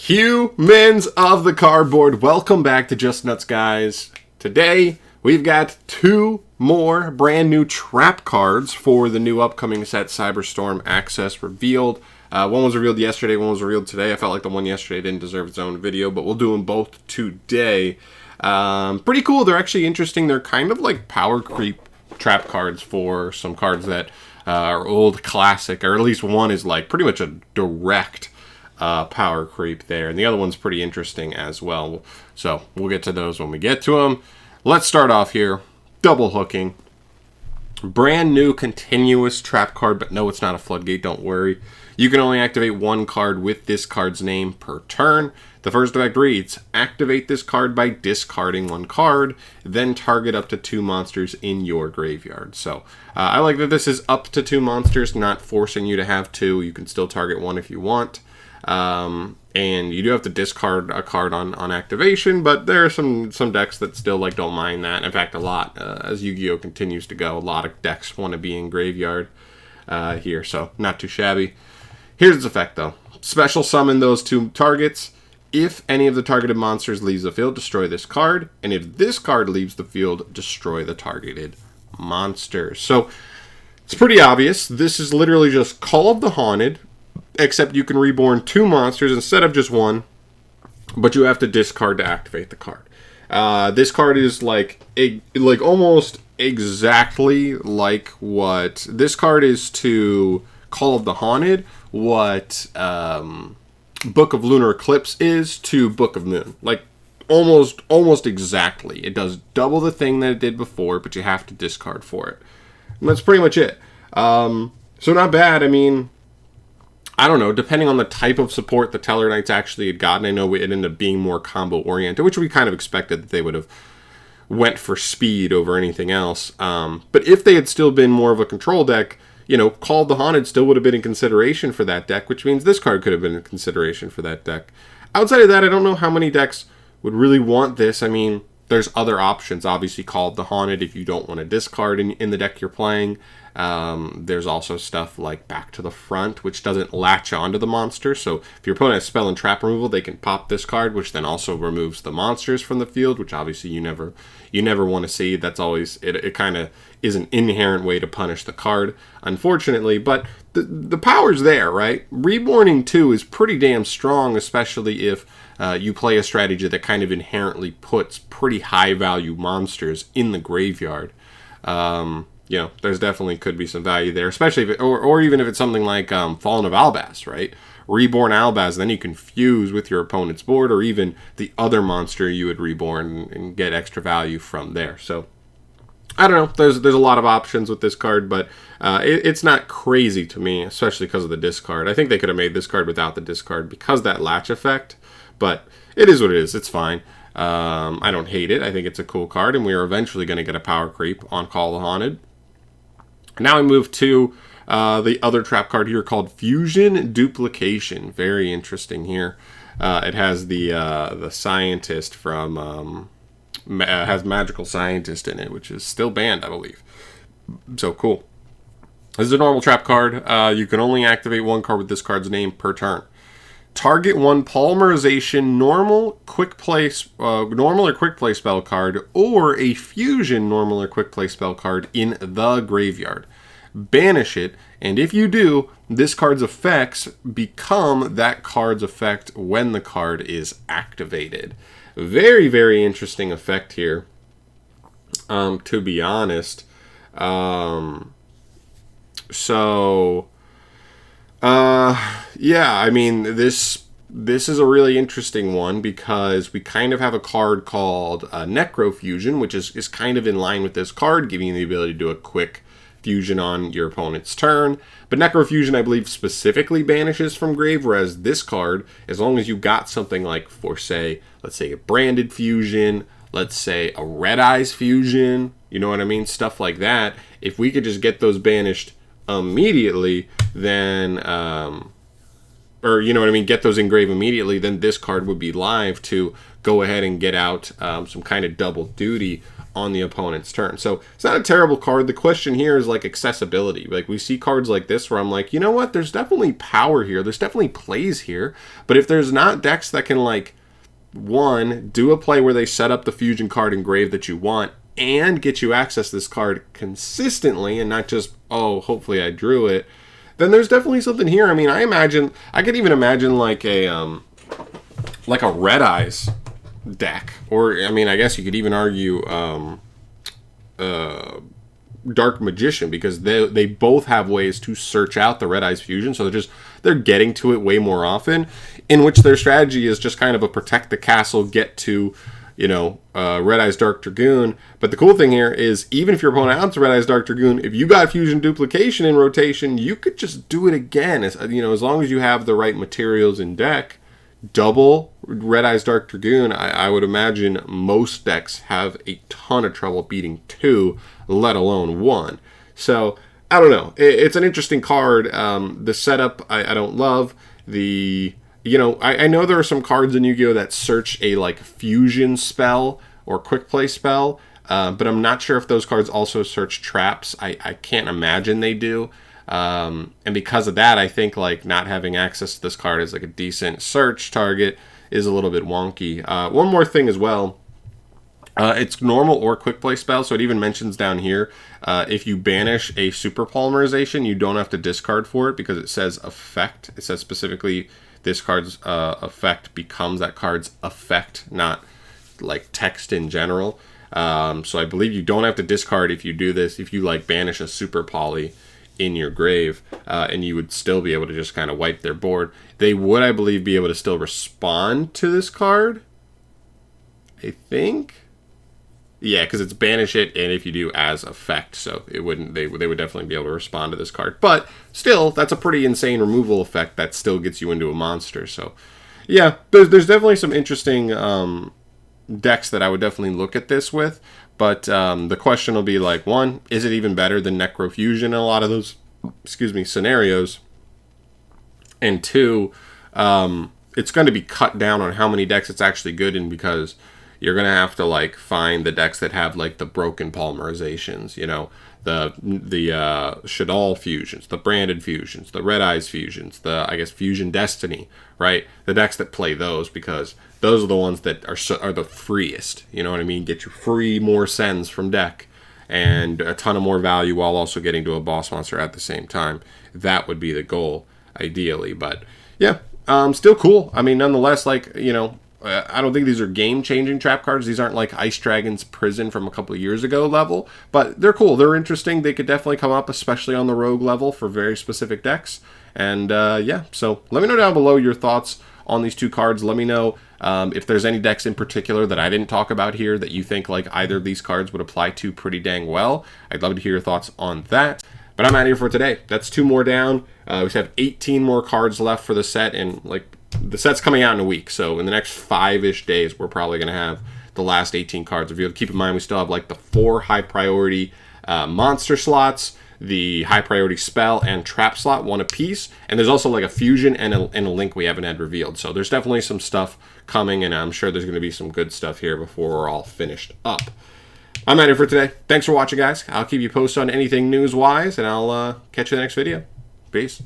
Humans of the cardboard, welcome back to Just Nuts, guys. Today we've got two more brand new trap cards for the new upcoming set, Cyberstorm Access, revealed. One was revealed yesterday, one was revealed today. I felt like the one yesterday didn't deserve its own video, but we'll do them both today. Pretty cool. They're actually interesting. They're kind of like power creep trap cards for some cards that are old classic, or at least one is like pretty much a direct power creep there, and the other one's pretty interesting as well. So we'll get to those when we get to them. Let's start off here. Double hooking. Brand new continuous trap card, but no, it's not a floodgate, don't worry. You can only activate one card with this card's name per turn. The first effect reads, activate this card by discarding one card, then target up to 2 monsters in your graveyard. So I like that this is up to 2 monsters, not forcing you to have 2. You can still target 1 if you want. And you do have to discard a card on activation, but there are some decks that still don't mind that. In fact, a lot, as Yu-Gi-Oh! Continues to go, a lot of decks want to be in graveyard here, so not too shabby. Here's its effect, though. Special summon those 2 targets. If any of the targeted monsters leaves the field, destroy this card. And if this card leaves the field, destroy the targeted monsters. So it's pretty obvious. This is literally just Call of the Haunted, except you can reborn 2 monsters instead of just 1, but you have to discard to activate the card. This card is like almost exactly like what this card is to Call of the Haunted, what Book of Lunar Eclipse is to Book of Moon. Like almost exactly. It does double the thing that it did before, but you have to discard for it. And that's pretty much it. So not bad. I mean, I don't know, depending on the type of support the Teller Knights actually had gotten, I know it ended up being more combo-oriented, which we kind of expected that they would have went for speed over anything else. But if they had still been more of a control deck, Call of the Haunted still would have been in consideration for that deck, which means this card could have been in consideration for that deck. Outside of that, I don't know how many decks would really want this. I mean, there's other options. Obviously, Call of the Haunted if you don't want to discard in the deck you're playing. There's also stuff like Back to the Front, which doesn't latch onto the monster. So if your opponent has spell and trap removal, they can pop this card, which then also removes the monsters from the field, which obviously you never want to see. That's always it kind of is an inherent way to punish the card, unfortunately. But the power's there, right? Reborning 2 is pretty damn strong, especially if you play a strategy that kind of inherently puts pretty high value monsters in the graveyard. There's definitely could be some value there, especially if or even if it's something like Fallen of Albaz, right? Reborn Albaz, then you can fuse with your opponent's board, or even the other monster you would reborn and get extra value from there. So I don't know. There's a lot of options with this card, but it's not crazy to me, especially because of the discard. I think they could have made this card without the discard because of that latch effect, but it is what it is. It's fine. I don't hate it. I think it's a cool card, and we are eventually going to get a power creep on Call of the Haunted. Now we move to the other trap card here called Fusion Duplication. Very interesting here. It has the scientist from has Magical Scientist in it, which is still banned, I believe. So cool. This is a normal trap card. You can only activate 1 card with this card's name per turn. Target 1 Polymerization normal or quick play spell card, or a fusion normal or quick play spell card in the graveyard. Banish it, and if you do, this card's effects become that card's effect when the card is activated. Very, very interesting effect here, to be honest. Yeah, I mean, this is a really interesting one because we kind of have a card called Necrofusion, which is kind of in line with this card, giving you the ability to do a quick fusion on your opponent's turn. But Necrofusion, I believe, specifically banishes from grave, whereas this card, as long as you got something like, let's say a Branded Fusion, let's say a Red Eyes Fusion, you know what I mean? Stuff like that. If we could just get those banished immediately, then get those engraved immediately, then this card would be live to go ahead and get out some kind of double duty on the opponent's turn. So it's not a terrible card. The question here is like accessibility. Like we see cards like this where I'm like, you know what? There's definitely power here. There's definitely plays here. But if there's not decks that can like, one, do a play where they set up the fusion card engraved that you want and get you access to this card consistently and not just, oh, hopefully I drew it, then there's definitely something here. I mean, I could even imagine like a Red Eyes deck, or I mean, I guess you could even argue Dark Magician, because they both have ways to search out the Red Eyes fusion, so they're getting to it way more often, in which their strategy is just kind of a protect the castle, get to, you know, Red Eyes Dark Dragoon. But the cool thing here is, even if your opponent outs Red Eyes Dark Dragoon, if you got fusion duplication in rotation, you could just do it again. As you know, as long as you have the right materials in deck. Double Red Eyes Dark Dragoon, I would imagine most decks have a ton of trouble beating 2, let alone 1. So, I don't know. It's an interesting card. The setup, I don't love. You know, I know there are some cards in Yu-Gi-Oh! That search a, like, fusion spell or quick play spell, but I'm not sure if those cards also search traps. I can't imagine they do. And because of that, I think like not having access to this card as like a decent search target is a little bit wonky. One more thing as well, it's normal or quick play spell, so it even mentions down here, if you banish a super polymerization, you don't have to discard for it, because it says effect. It says specifically this card's effect becomes that card's effect, not like text in general. So I believe you don't have to discard if you do this, if you like banish a super poly in your grave, and you would still be able to just kind of wipe their board. They would, I believe, be able to still respond to this card, I think. Yeah, because it's banish it, and if you do as effect, so it wouldn't. They would definitely be able to respond to this card. But still, that's a pretty insane removal effect that still gets you into a monster. So yeah, there's definitely some interesting decks that I would definitely look at this with. But the question will be like, one, is it even better than Necrofusion in a lot of those, scenarios? And two, it's going to be cut down on how many decks it's actually good in, because you're going to have to like find the decks that have like the broken polymerizations, you know, the Shadal fusions, the branded fusions, the Red Eyes fusions, the, I guess, Fusion Destiny, right? The decks that play those, because those are the ones that are the freest, you know what I mean? Get you free more sends from deck and a ton of more value while also getting to a boss monster at the same time. That would be the goal, ideally. But yeah, still cool. I mean, nonetheless, like, you know, I don't think these are game-changing trap cards. These aren't like Ice Dragon's Prison from a couple of years ago level, but they're cool. They're interesting. They could definitely come up, especially on the rogue level for very specific decks. And yeah, so let me know down below your thoughts on these two cards. Let me know if there's any decks in particular that I didn't talk about here that you think like either of these cards would apply to pretty dang well. I'd love to hear your thoughts on that. But I'm out of here for today. That's 2 more down. We have 18 more cards left for the set, and like the set's coming out in a week. So in the next 5-ish days, we're probably going to have the last 18 cards revealed. Keep in mind, we still have like the 4 high priority monster slots, the high priority spell and trap slot, 1 apiece, and there's also like a fusion and a link we haven't had revealed. So there's definitely some stuff coming, and I'm sure there's going to be some good stuff here before we're all finished up. I'm out of here for today. Thanks for watching, guys. I'll keep you posted on anything news-wise, and I'll catch you in the next video. Peace.